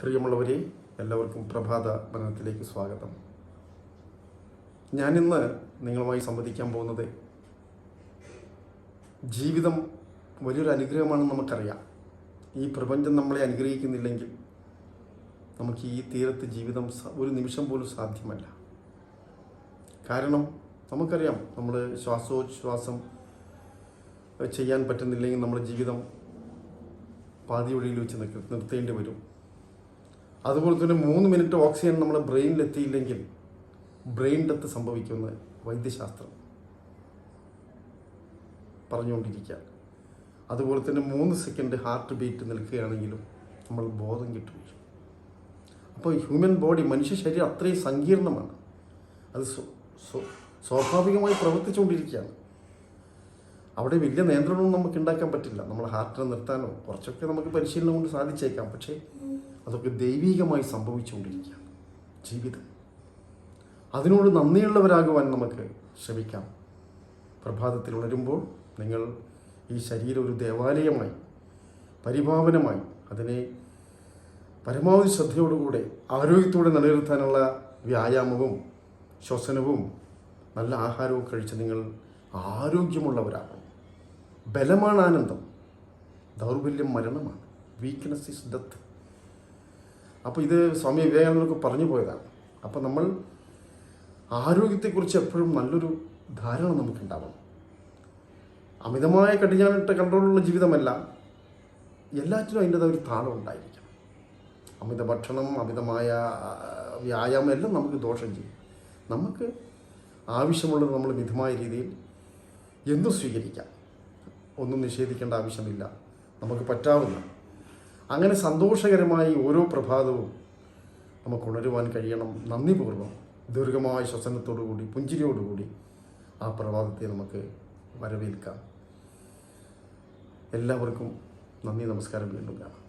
പ്രിയമുള്ളവരെ, എല്ലാവർക്കും പ്രഭാത പഠനത്തിലേക്ക് സ്വാഗതം. ഞാനിന്ന് നിങ്ങളുമായി സംവദിക്കാൻ പോകുന്നത് ജീവിതം വലിയൊരു അനുഗ്രഹമാണെന്ന് നമുക്കറിയാം. ഈ പ്രപഞ്ചം നമ്മളെ അനുഗ്രഹിക്കുന്നില്ലെങ്കിൽ നമുക്ക് ഈ തീരത്ത് ജീവിതം ഒരു നിമിഷം പോലും സാധ്യമല്ല. കാരണം നമുക്കറിയാം, നമ്മൾ ശ്വാസോച്ഛ്വാസം ചെയ്യാൻ പറ്റുന്നില്ലെങ്കിൽ നമ്മുടെ ജീവിതം പാതി വഴിയിൽ വെച്ച് നിർത്തേണ്ടി വരും. അതുപോലെ തന്നെ 3 മിനിറ്റ് ഓക്സിജൻ നമ്മുടെ ബ്രെയിനിലെത്തിയില്ലെങ്കിൽ ബ്രെയിൻ ഡെത്ത് സംഭവിക്കുമെന്ന് വൈദ്യശാസ്ത്രം പറഞ്ഞുകൊണ്ടിരിക്കുക. അതുപോലെ തന്നെ 3 സെക്കൻഡ് ഹാർട്ട് ബീറ്റ് നിൽക്കുകയാണെങ്കിലും നമ്മൾ ബോധം കിട്ടും. അപ്പോൾ ഹ്യൂമൻ ബോഡി, മനുഷ്യ ശരീരം അത്രയും സങ്കീർണമാണ്. അത് സ്വാഭാവികമായി പ്രവർത്തിച്ചുകൊണ്ടിരിക്കുകയാണ്. അവിടെ വലിയ നിയന്ത്രണമൊന്നും നമുക്ക് ഉണ്ടാക്കാൻ പറ്റില്ല. നമ്മൾ ഹാർട്ടിനെ നിർത്താനോ കുറച്ചൊക്കെ നമുക്ക് പരിശീലനം കൊണ്ട് സാധിച്ചേക്കാം. പക്ഷേ അതൊക്കെ ദൈവീകമായി സംഭവിച്ചുകൊണ്ടിരിക്കുകയാണ് ജീവിതം. അതിനോട് നന്ദിയുള്ളവരാകുവാൻ നമുക്ക് ശ്രമിക്കാം. പ്രഭാതത്തിൽ ഉണരുമ്പോൾ നിങ്ങൾ ഈ ശരീരം ഒരു ദേവാലയമായി, പരിപാവനമായി, അതിനെ പരമാവധി ശ്രദ്ധയോടുകൂടെ ആരോഗ്യത്തോടെ നിലനിർത്താനുള്ള വ്യായാമവും ശ്വസനവും നല്ല ആഹാരവും കഴിച്ച് നിങ്ങൾ ആരോഗ്യമുള്ളവരാകണം. ബലമാണ് ആനന്ദം, ദൗർബല്യം മരണമാണ്. Weakness is death. അപ്പോൾ ഇത് സ്വാമി വിവേകാനന്ദർക്ക് പറഞ്ഞു പോയതാണ്. അപ്പോൾ നമ്മൾ ആരോഗ്യത്തെക്കുറിച്ച് എപ്പോഴും നല്ലൊരു ധാരണ നമുക്കുണ്ടാവണം. അമിതമായ കടിഞ്ഞാണിട്ട കൺട്രോളുള്ള ജീവിതമല്ല, എല്ലാറ്റിനും അതിൻ്റെതായ ഒരു താളം ഉണ്ടായിരിക്കണം. അമിത ഭക്ഷണം, അമിതമായ വ്യായാമം എല്ലാം നമുക്ക് ദോഷം ചെയ്യും. നമുക്ക് ആവശ്യമുള്ളത് നമ്മൾ മിതമായ രീതിയിൽ എന്തും സ്വീകരിക്കാം. ഒന്നും നിഷേധിക്കേണ്ട ആവശ്യമില്ല. നമുക്ക് പറ്റാവുന്ന അങ്ങനെ സന്തോഷകരമായി ഓരോ പ്രഭാതവും നമുക്ക് ഉണരുവാൻ കഴിയണം. നന്ദിപൂർവ്വം ദീർഘമായ ശ്വസനത്തോടുകൂടി, പുഞ്ചിരിയോടുകൂടി ആ പ്രഭാതത്തെ നമുക്ക് വരവേൽക്കാം. എല്ലാവർക്കും നന്ദി, നമസ്കാരം. വീണ്ടും കാണാം.